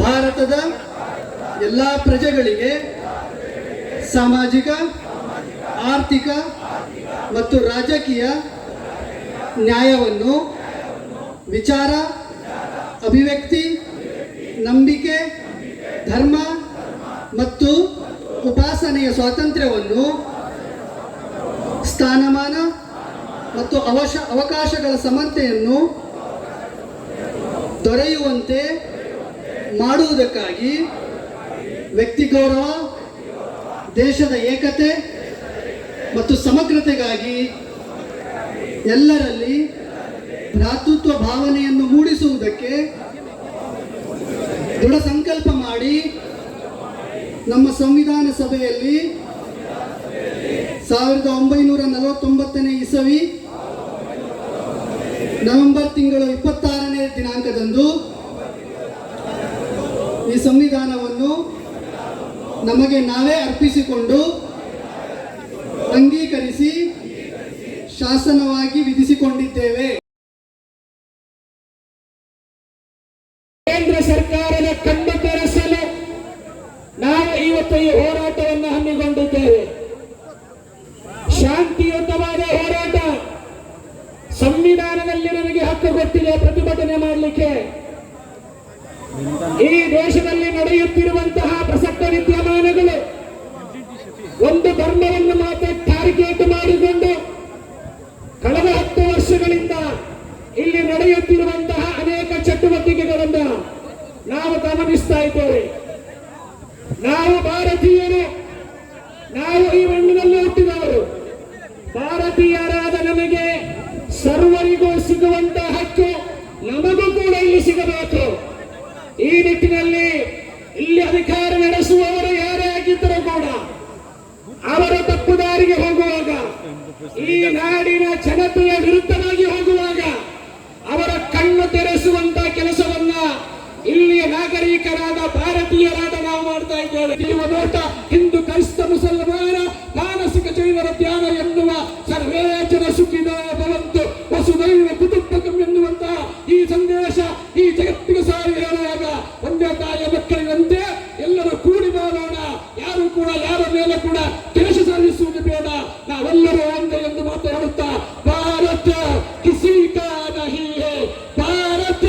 ಭಾರತದ ಎಲ್ಲ ಪ್ರಜೆಗಳಿಗೆ ಸಾಮಾಜಿಕ, ಆರ್ಥಿಕ ಮತ್ತು ರಾಜಕೀಯ ನ್ಯಾಯವನ್ನು, ವಿಚಾರ, ಅಭಿವ್ಯಕ್ತಿ, ನಂಬಿಕೆ, ಧರ್ಮ ಮತ್ತು ಉಪಾಸನೆಯ ಸ್ವಾತಂತ್ರ್ಯವನ್ನು, ಸ್ಥಾನಮಾನ ಮತ್ತು ಅವಕಾಶಗಳ ಸಮತೆಯನ್ನು ದೊರೆಯುವಂತೆ ಮಾಡುವುದಕ್ಕಾಗಿ ವ್ಯಕ್ತಿ ಗೌರವ, ದೇಶದ ಏಕತೆ ಮತ್ತು ಸಮಗ್ರತೆಗಾಗಿ ಎಲ್ಲರಲ್ಲಿ ಭ್ರಾತೃತ್ವ ಭಾವನೆಯನ್ನು ಮೂಡಿಸುವುದಕ್ಕೆ ದೃಢ ಸಂಕಲ್ಪ ಮಾಡಿ ನಮ್ಮ ಸಂವಿಧಾನ ಸಭೆಯಲ್ಲಿ 1949ನೇ ಇಸವಿ ನವೆಂಬರ್ ತಿಂಗಳು 26ನೇ ದಿನಾಂಕದಂದು ಈ ಸಂವಿಧಾನವನ್ನು ನಮಗೆ ನಾವೇ ಅರ್ಪಿಸಿಕೊಂಡು ಅಂಗೀಕರಿಸಿ ಶಾಸನವಾಗಿ ವಿಧಿಸಿಕೊಂಡಿದ್ದೇವೆ. ಕೇಂದ್ರ ಸರ್ಕಾರದ ಕಣ್ಣು ತೆರೆಸಲು ನಾವು ಇವತ್ತು ಈ ಹೋರಾಟವನ್ನು ಹಮ್ಮಿಕೊಂಡಿದ್ದೇವೆ. ಶಾಂತಿಯುತವಾದ ಹೋರಾಟ. ಸಂವಿಧಾನದಲ್ಲಿ ನಮಗೆ ಹಕ್ಕು ಗೊತ್ತಿದೆ ಪ್ರತಿಭಟನೆ ಮಾಡಲಿಕ್ಕೆ. ಈ ದೇಶದಲ್ಲಿ ನಡೆಯುತ್ತಿರುವಂತಹ ಪ್ರಸಕ್ತ ವಿದ್ಯಮಾನಗಳು ಒಂದು ಧರ್ಮವನ್ನು ಮಾತ್ರ ಟಾರ್ಗೆಟ್ ಮಾಡಿಕೊಂಡು ಕಳೆದ 10 ವರ್ಷಗಳಿಂದ ಇಲ್ಲಿ ನಡೆಯುತ್ತಿರುವಂತಹ ಅನೇಕ ಚಟುವಟಿಕೆಗಳನ್ನು ನಾವು ಗಮನಿಸ್ತಾ ಇದ್ದೇವೆ. ನಾವು ಭಾರತೀಯರು, ನಾವು ಈ ಮಣ್ಣಿನಲ್ಲಿ ಹುಟ್ಟಿದವರು. ಭಾರತೀಯರಾದ ನಮಗೆ ಸರ್ವರಿಗೂ ಸಿಗುವಂತಹ ಹಕ್ಕು ನಮಗೂ ಕೂಡ ಇಲ್ಲಿ ಸಿಗಬೇಕು. ಈ ನಿಟ್ಟಿನಲ್ಲಿ ಇಲ್ಲಿ ಅಧಿಕಾರ ನಡೆಸುವವರು ಯಾರೇ ಆಗಿದ್ದರೂ ಕೂಡ ಅವರ ತಪ್ಪು ದಾರಿಗೆ ಹೋಗುವಾಗ, ಈ ನಾಡಿನ ಜನತೆಯ ವಿರುದ್ಧವಾಗಿ ಹೋಗುವಾಗ ಅವರ ಕಣ್ಣು ತೆರೆಸುವಂತಹ ಕೆಲಸವನ್ನ ಇಲ್ಲಿಯ ನಾಗರಿಕರಾದ ಭಾರತೀಯರಾದ ನಾವು ಮಾಡ್ತಾ ಇದ್ದೇವೆ. ಜೀವನೋಟ ಹಿಂದೂ, ಕ್ರೈಸ್ತ, ಮುಸಲ್ಮಾನ ಮಾನಸಿಕ ಜೈವರ ಧ್ಯಾನ ಎನ್ನುವ ಸರ್ವೇ ಜನ ಸುಖಿನೋ ಭವಂತು ವಸುದೈವ ಕುಟುಂಬಕಂ ಎನ್ನುವಂತಹ ಈ ಸಂದೇಶ ಈ ಜಗತ್ತಿಗೆ ಸಾರಿ ಹೇಳುವಾಗ ಒಂದೇ ತಾಯಿಯ ಮಕ್ಕಳಿನಂತೆ ಎಲ್ಲರೂ ಕೂಡಿ ಮಾಡೋಣ. ಯಾರು ಕೂಡ ಯಾರ ಮೇಲೆ ಕೂಡ ಕೆಲಸ ಸಾಧಿಸುವುದು ಬೇಡ. ನಾವೆಲ್ಲರೂ ಒಂದೇ ಎಂದು ಮಾತು ಹೇಳುತ್ತಾ ಭಾರತ ಕಿಸಿ ಕಾ ನಹೀ ಹೈ, ಭಾರತ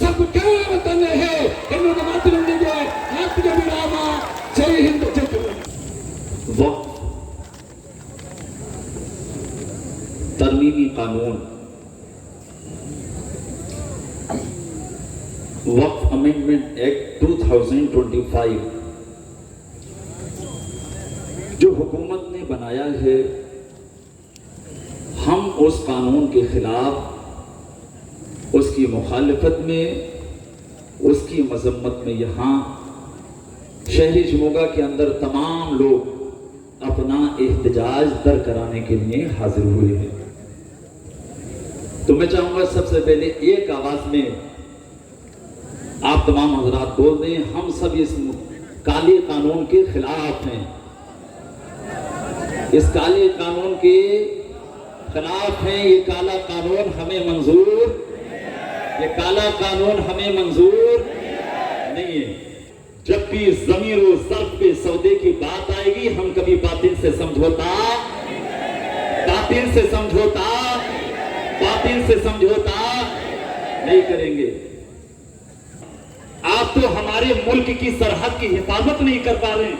ಸಬ್ಕಾ ವತನ್ ಹೈ ಎನ್ನುವ ಮಾತಿನೊಂದಿಗೆ ಮಾತಿಗೆ ವಿರಾಮ. ಜೈ ಹಿಂದ್, ಜೈ वक्फ तरमीमी कानून, वक्फ अमेंडमेंट एक्ट 2025 जो हुकूमत ने बनाया है, हम उस कानून के खिलाफ, उसकी मुखालिफत में, उसकी मजम्मत में यहाँ शहरी शिमोगा के अंदर तमाम लोग अपना एहतजाज दर कराने के लिए हाजिर हुए हैं। तो मैं चाहूंगा सबसे पहले एक आवाज में आप तमाम हजरात बोल दें, हम सब इस काले कानून के खिलाफ हैं। इस काले कानून के खिलाफ हैं। ये काला कानून हमें मंजूर, ये काला कानून हमें मंजूर नहीं है। जब भी ज़मीर और ज़र्फ के सौदे की बात आएगी, हम कभी बातिल से समझौता नहीं करेंगे। आप तो हमारे मुल्क की सरहद की हिफाजत नहीं कर पा रहे।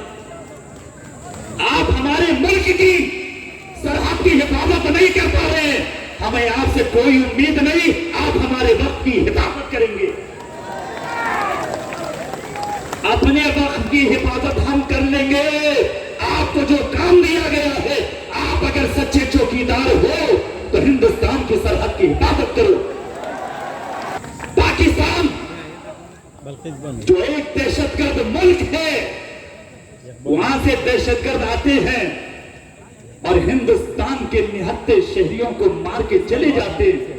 आप हमारे मुल्क की सरहद की हिफाजत नहीं कर पा रहे। हमें आपसे कोई उम्मीद नहीं, आप हमारे वक्त की हिफाजत करेंगे। अपने वक्त की हिफाजत हम कर लेंगे। आपको जो काम दिया गया है, आप अगर सच्चे चौकीदार हो तो हिंदुस्तान की सरहद की हिफाजत करो। पाकिस्तान जो एक दहशतगर्द मुल्क है, वहां से दहशतगर्द आते हैं और हिंदुस्तान के निहत्ते शहरियों को मार के चले जाते हैं।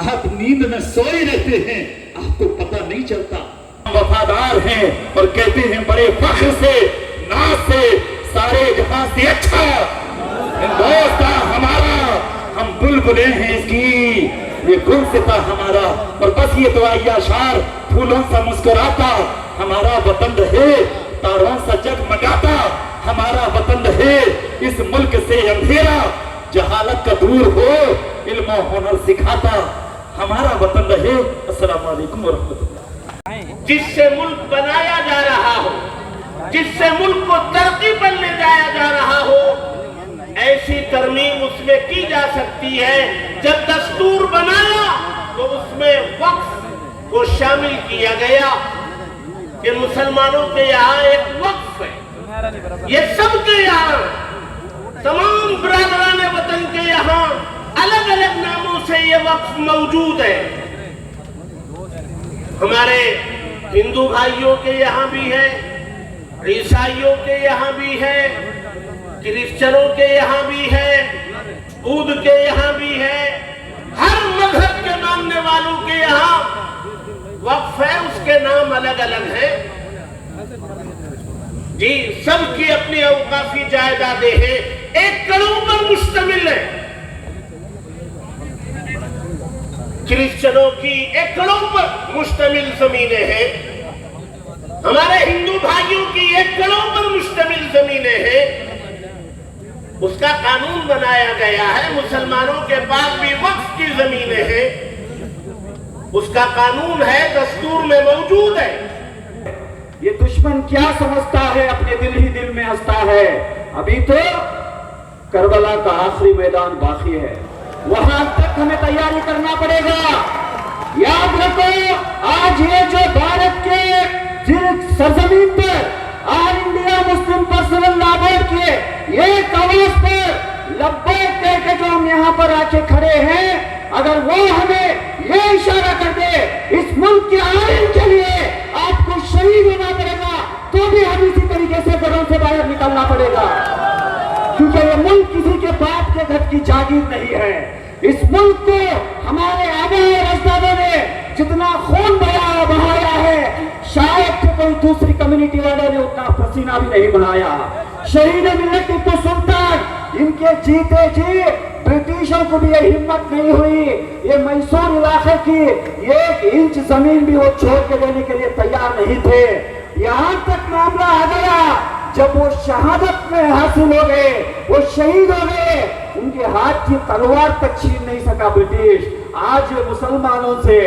आप नींद में सोए रहते हैं, आपको पता नहीं चलता। वफादार हैं और कहते हैं बड़े फख्र से, नाज से, सारे जहां से अच्छा हिंदुस्तान हमारा, हम बुलबुलें हैं इसकी, ये गुलसिता हमारा, और बस ये दुआया शार फूलों सा मुस्कुराता हमारा वतन रहे, तारों सा जगमगाता हमारा वतन रहे। इस मुल्क से अंधेरा जहालत का दूर हो, इल्म हुनर सिखाता हमारा वतन रहे। अस्सलाम वालेकुम व रहमतुल्लाह। जिससे मुल्क बनाया जा रहा हो, जिससे मुल्क को तरक्की पर ले जाया जा रहा हो, ऐसी तरमीम उसमें की जा सकती है। जब दस्तूर बनाया तो उसमें वक्फ को शामिल किया गया कि मुसलमानों के यहाँ एक वक्फ है, ये सबके यहाँ, तमाम बिरादरान वतन के यहाँ अलग अलग नामों से ये वक्फ मौजूद है। हमारे हिंदू भाइयों के यहाँ भी है, ईसाइयों के यहाँ भी है, क्रिश्चियनों के यहाँ भी है, बौद्ध के यहाँ भी है, हर मजहब के मानने वालों के यहाँ वक्फ है, उसके नाम अलग अलग हैं जी। सबकी अपनी औकाफी जायदादें हैं, 1 करोड़ पर मुश्तमिल है। क्रिश्चियनों की 1 करोड़ पर मुश्तमिल जमीनें हैं, हमारे हिंदू भाइयों की 1 करोड़ पर मुश्तमिल जमीनें हैं। उसका कानून बनाया गया है। मुसलमानों के पास भी वक्फ की जमीनें हैं, उसका कानून है, दस्तूर में मौजूद है। ये दुश्मन क्या समझता है, अपने दिल ही दिल में हंसता है। अभी तो करबला का आखिरी मैदान बाकी है, वहां तक हमें तैयारी करना पड़ेगा। याद रखो, आज ये जो भारत के जिस सरजमीन पर all India Muslim personal law board के एक आवाज पर लब्बैक कह के जो हम यहाँ पर आके खड़े हैं, अगर वो हमें ये इशारा कर दे इस मुल्क के आइन के लिए आपको शहीद होना पड़ेगा, तो भी हम इसी तरीके से घरों से बाहर निकलना पड़ेगा, क्योंकि ये मुल्क किसी के बाप के घर की जागीर नहीं है। इस मुल्क को हमारे आबा और अजदादों ने जितना खून बहाया है, शायद कि कोई दूसरी कम्युनिटी वालों ने उतना पसीना भी नहीं बहाया। शहीद मिल्लत टिप्पू सुल्तान, इनके जीते जी ब्रिटिशों को भी ये हिम्मत नहीं हुई, ये मैसूर इलाके की 1 इंच जमीन भी वो छोड़ के देने के लिए तैयार नहीं थे। यहाँ तक मामला आ गया जब वो शहादत में हासिल हो गए, वो शहीद हो गए, उनके हाथ की तलवार तक छीन नहीं सका ब्रिटिश। आज मुसलमानों से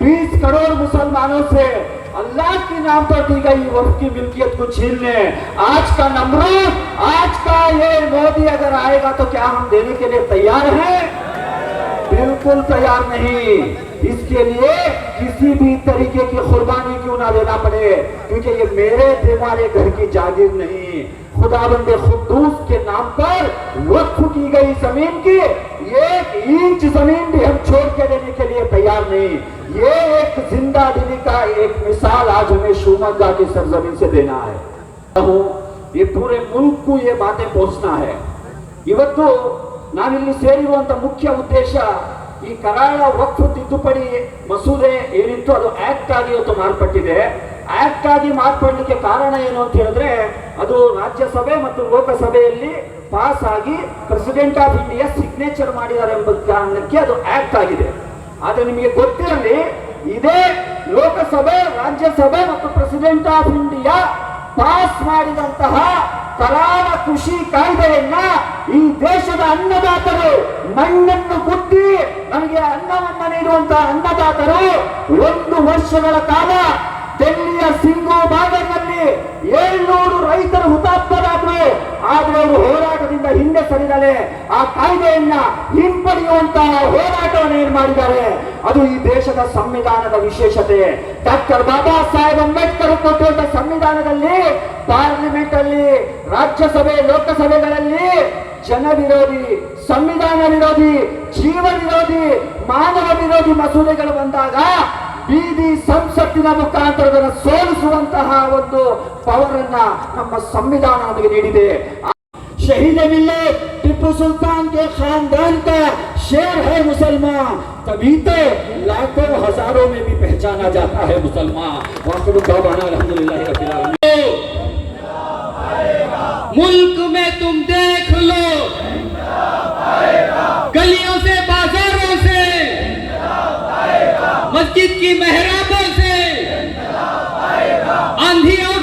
20 करोड़ मुसलमानों से अल्लाह के नाम पर दी गई वक्फ की मिल्कियत को छीनने, आज का नमरूद, आज का ये मोदी अगर आएगा तो क्या हम देने के लिए तैयार हैं? बिल्कुल तैयार नहीं। इसके लिए किसी भी तरीके की कुर्बानी क्यों ना लेना पड़े, क्योंकि ये मेरे तुम्हारे घर की जागीर नहीं, खुदाबंद खुद्दूस के नाम पर वक्फ की गई जमीन की 1 इंच जमीन भी हम छोड़ के देने के लिए तैयार नहीं। ये एक जिंदा दिली का एक मिसाल आज हमें शुमगा की सरजमीन से देना है। ये पूरे मुल्क को ये बातें पहुंचना है। ಇವತ್ತು ನಾವಿಲ್ಲಿ ಸೇರಿರುವಂತ ಮುಖ್ಯ ಉದ್ದೇಶ ಈ ಕರಾಳ ವಕ್ಫ್ ತಿದ್ದುಪಡಿ ಮಸೂದೆ ಏನಿತ್ತು ಅದು ಆಕ್ಟ್ ಆಗಿ ಇವತ್ತು ಮಾರ್ಪಟ್ಟಿದೆ. ಆಕ್ಟ್ ಆಗಿ ಮಾರ್ಪಡಲಿಕ್ಕೆ ಕಾರಣ ಏನು ಅಂತ ಹೇಳಿದ್ರೆ, ಅದು ರಾಜ್ಯಸಭೆ ಮತ್ತು ಲೋಕಸಭೆಯಲ್ಲಿ ಪಾಸ್ ಆಗಿ ಪ್ರೆಸಿಡೆಂಟ್ ಆಫ್ ಇಂಡಿಯಾ ಸಿಗ್ನೇಚರ್ ಮಾಡಿದ್ದಾರೆ ಎಂಬ ಕಾರಣಕ್ಕೆ ಅದು ಆಕ್ಟ್ ಆಗಿದೆ. ಆದ್ರೆ ನಿಮಗೆ ಗೊತ್ತಿರಲಿ, ಇದೇ ಲೋಕಸಭೆ, ರಾಜ್ಯಸಭೆ ಮತ್ತು ಪ್ರೆಸಿಡೆಂಟ್ ಆಫ್ ಇಂಡಿಯಾ ಪಾಸ್ ಮಾಡಿದಂತಹ ಕರಾಳ ಕೃಷಿ ಕಾಯ್ದೆಯನ್ನ ಈ ದೇಶದ ಅನ್ನದಾತರು, ಮಣ್ಣನ್ನು ಗುದ್ದಿ ನಮಗೆ ಅನ್ನವನ್ನ ನೀಡುವಂತಹ ಅನ್ನದಾತರು 1 ವರ್ಷಗಳ ಕಾಲ ಡೆಲ್ಲಿಯ ಸಿಂಗು ಭಾಗದಲ್ಲಿ 700 ರೈತರು ಹುತಾತ್ಮರಾದ್ರು. ಆದ್ರೆ ಅವರು ಹೋರಾಟದಿಂದ ಹಿಂದೆ ಸರಿದಲೆ ಆ ಕಾಯ್ದೆಯನ್ನ ಹಿಂಪಡೆಯುವಂತಹ ಹೋರಾಟವನ್ನು ಏನ್ ಮಾಡಿದ್ದಾರೆ, ಅದು ಈ ದೇಶದ ಸಂವಿಧಾನದ ವಿಶೇಷತೆ. ಡಾಕ್ಟರ್ ಬಾಬಾ ಸಾಹೇಬ್ ಅಂಬೇಡ್ಕರ್ ಕೊಟ್ಟಿರುವಂತಹ ಸಂವಿಧಾನದಲ್ಲಿ ಪಾರ್ಲಿಮೆಂಟ್ ಅಲ್ಲಿ, ರಾಜ್ಯಸಭೆ, ಲೋಕಸಭೆಗಳಲ್ಲಿ ಜನ ವಿರೋಧಿ, ಸಂವಿಧಾನ ವಿರೋಧಿ, ಜೀವ ವಿರೋಧಿ, ಮಾನವ ವಿರೋಧಿ ಮಸೂದೆಗಳು ಬಂದಾಗ ಬೀದಿ ಸಂಸತ್ತಿನ ಮುಖಾಂತರ ಸೋಲಿಸುವಂತಹ ಒಂದು ಪವರ್ ಅನ್ನ ನಮ್ಮ ಸಂವಿಧಾನ ನಮಗೆ ನೀಡಿದೆ. शहीद मिल्लत टिप्पू सुल्तान के खानदान का शेर है मुसलमान, तभी तो लाखों हजारों में भी पहचाना जाता है मुसलमान। मुल्क में तुम देख लो, गलियों से, बाजारों से की मेहराबों से आंधियों